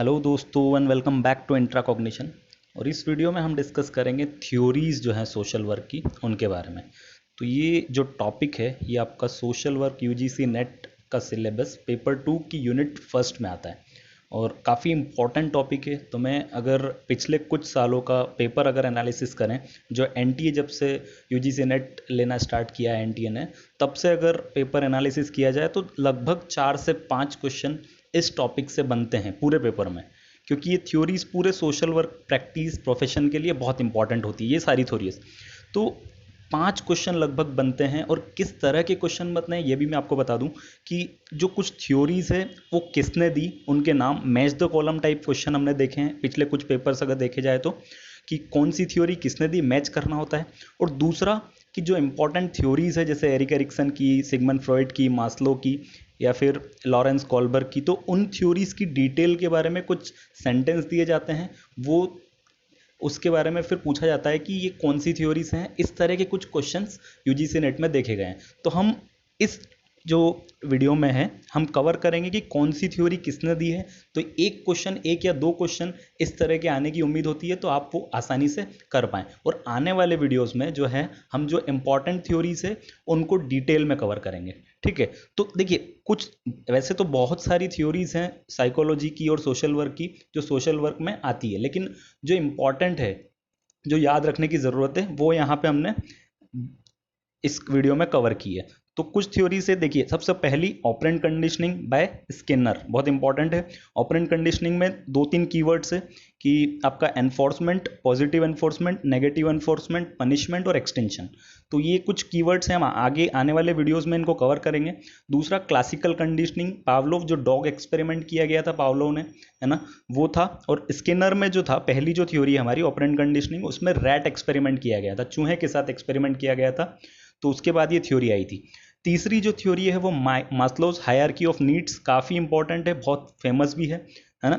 Hello दोस्तों and welcome back to intra cognition. और इस वीडियो में हम डिस्कस करेंगे थ्योरीज जो हैं सोशल वर्क की, उनके बारे में। तो ये जो टॉपिक है ये आपका सोशल वर्क यूजीसी नेट का सिलेबस पेपर 2 की यूनिट फर्स्ट में आता है और काफ़ी इम्पॉर्टेंट टॉपिक है। तो मैं अगर पिछले कुछ सालों का पेपर अगर एनालिसिस करें, जो एनटीए जब से यूजीसी नेट लेना स्टार्ट किया है एनटीए ने, तब से अगर पेपर एनालिसिस किया जाए तो लगभग 4 से 5 क्वेश्चन इस टॉपिक से बनते हैं पूरे पेपर में, क्योंकि ये थ्योरीज पूरे सोशल वर्क प्रैक्टिस प्रोफेशन के लिए बहुत इंपॉर्टेंट होती है ये सारी थ्योरीज। तो 5 क्वेश्चन लगभग बनते हैं और किस तरह के क्वेश्चन बनते हैं ये भी मैं आपको बता दूं कि जो कुछ थ्योरीज है वो किसने दी, उनके नाम, match the column type question हमने देखे हैं पिछले कुछ पेपर्स अगर देखे जाए तो, कि कौन सी थ्योरी किसने दी, मैच करना होता है। और दूसरा कि जो इंपॉर्टेंट थ्योरीज है जैसे एरिक एरिक्सन की, सिगमंड फ्रॉइड की, मास्लो की या फिर लॉरेंस कॉल्बर्ग की, तो उन थ्योरीज की डिटेल के बारे में कुछ सेंटेंस दिए जाते हैं, वो उसके बारे में फिर पूछा जाता है कि ये कौन सी थ्योरीज हैं। इस तरह के कुछ क्वेश्चंस यूजीसी नेट में देखे गए हैं। तो हम इस जो वीडियो में है हम कवर करेंगे कि कौन सी थ्योरी किसने दी है। तो एक क्वेश्चन, एक या दो क्वेश्चन इस तरह के आने की उम्मीद होती है, तो आप वो आसानी से कर पाएँ। और आने वाले वीडियोस में जो है हम जो इंपॉर्टेंट थ्योरीज है उनको डिटेल में कवर करेंगे, ठीक है। तो देखिए, कुछ वैसे तो बहुत सारी थ्योरीज हैं साइकोलॉजी की और सोशल वर्क की जो सोशल वर्क में आती है, लेकिन जो इम्पॉर्टेंट है, जो याद रखने की ज़रूरत है, वो यहाँ पे हमने इस वीडियो में कवर की है। तो कुछ थ्योरी से देखिए, सबसे पहली ऑपरेंट कंडीशनिंग बाय स्किनर, बहुत इंपॉर्टेंट है। ऑपरेंट कंडीशनिंग में 2-3 कीवर्ड्स है कि आपका enforcement, positive enforcement, negative enforcement, punishment और एक्सटेंशन। तो ये कुछ कीवर्ड्स हैं, हम आगे आने वाले वीडियोस में इनको कवर करेंगे। दूसरा क्लासिकल कंडीशनिंग, पावलोव जो डॉग एक्सपेरिमेंट किया गया था पावलोव ने, है ना, वो था। और स्किनर में जो था, पहली जो थ्योरी है हमारी ऑपरेंट कंडीशनिंग, उसमें रैट एक्सपेरिमेंट किया गया था, चूहे के साथ एक्सपेरिमेंट किया गया था, तो उसके बाद ये थ्योरी आई थी। तीसरी जो थ्योरी है वो मास्लोज हायरार्की ऑफ नीड्स, काफ़ी इंपॉर्टेंट है, बहुत फेमस भी है ना।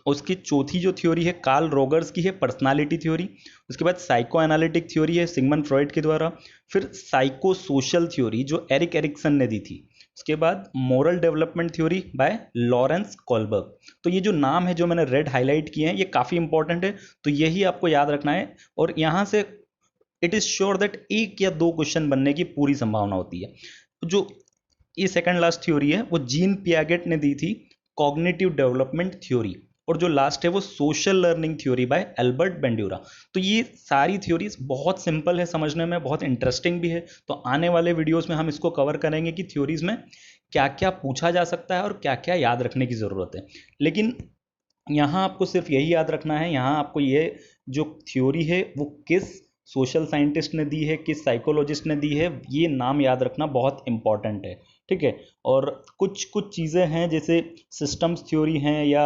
उसकी चौथी जो थ्योरी है कार्ल रोगर्स की है, पर्सनालिटी थ्योरी। उसके बाद साइको एनालिटिक थ्योरी है सिगमंड फ्रॉइड के द्वारा। फिर साइको सोशल थ्योरी जो एरिक एरिक्सन ने दी थी। उसके बाद moral development theory by Lawrence Kohlberg. तो ये जो नाम है जो मैंने रेड हाईलाइट किए हैं ये काफ़ी इंपॉर्टेंट है, तो यही आपको याद रखना है। और यहाँ से इट इज श्योर दैट एक या दो क्वेश्चन बनने की पूरी संभावना होती है। जो ये सेकंड लास्ट थ्योरी है वो जीन पियागेट ने दी थी, कॉग्निटिव डेवलपमेंट थ्योरी। और जो लास्ट है वो social learning theory by Albert Bandura. तो ये सारी थ्योरीज बहुत सिंपल है समझने में, बहुत इंटरेस्टिंग भी है। तो आने वाले वीडियोस में हम इसको कवर करेंगे कि थ्योरीज में क्या क्या पूछा जा सकता है और क्या क्या याद रखने की ज़रूरत है। लेकिन यहाँ आपको सिर्फ यही याद रखना है, यहाँ आपको ये जो थ्योरी है वो किस सोशल साइंटिस्ट ने दी है, किस साइकोलॉजिस्ट ने दी है, ये नाम याद रखना बहुत इंपॉर्टेंट है, ठीक है। और कुछ कुछ चीज़ें हैं जैसे सिस्टम्स थ्योरी हैं या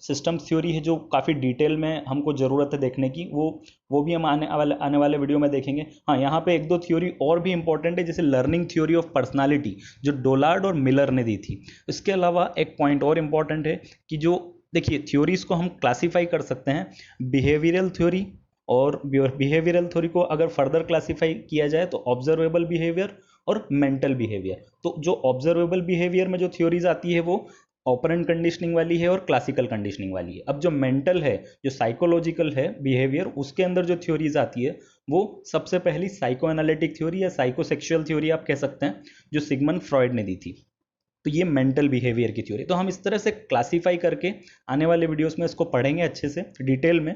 सिस्टम्स थ्योरी है जो काफ़ी डिटेल में हमको ज़रूरत है देखने की, वो भी हम आने वाले वीडियो में देखेंगे। हाँ, यहाँ पे एक दो थ्योरी और भी इंपॉर्टेंट है जैसे लर्निंग थ्योरी ऑफ पर्सनालिटी जो डोलार्ड और मिलर ने दी थी। इसके अलावा एक पॉइंट और इम्पॉर्टेंट है कि जो देखिए थ्योरीज को हम क्लासीफाई कर सकते हैं, बिहेवियरल थ्योरी, और बिहेवियरल थ्योरी को अगर फर्दर क्लासीफाई किया जाए तो ऑब्जर्वेबल बिहेवियर और मेंटल बिहेवियर। तो जो ऑब्जर्वेबल बिहेवियर में जो थ्योरीज आती है वो ऑपरेंट कंडीशनिंग वाली है और क्लासिकल कंडीशनिंग वाली है। अब जो मेंटल है, जो साइकोलॉजिकल है बिहेवियर, उसके अंदर जो थ्योरीज आती है वो सबसे पहली साइको एनालिटिक थ्योरी या साइको सेक्सुअल थ्योरी आप कह सकते हैं, जो सिगमंड फ्रॉइड ने दी थी। तो ये मेंटल बिहेवियर की थ्योरी। तो हम इस तरह से क्लासीफाई करके आने वाले वीडियोस में इसको पढ़ेंगे अच्छे से डिटेल में।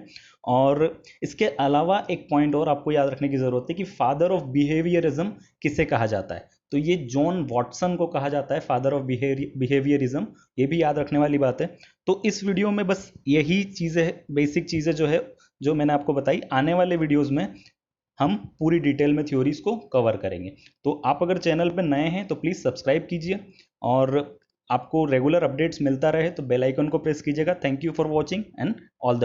और इसके अलावा एक पॉइंट और आपको याद रखने की ज़रूरत है कि फादर ऑफ बिहेवियरिज्म किसे कहा जाता है। तो ये जॉन वॉटसन को कहा जाता है फादर ऑफ बिहेवियरिज्म, ये भी याद रखने वाली बात है। तो इस वीडियो में बस यही चीज़ें, बेसिक चीज़ें जो है जो मैंने आपको बताई, आने वाले वीडियोज़ में हम पूरी डिटेल में थ्योरीज को कवर करेंगे। तो आप अगर चैनल पर नए हैं तो प्लीज़ सब्सक्राइब कीजिए और आपको रेगुलर अपडेट्स मिलता रहे तो बेल आइकन को प्रेस कीजिएगा। Thank you for watching and all the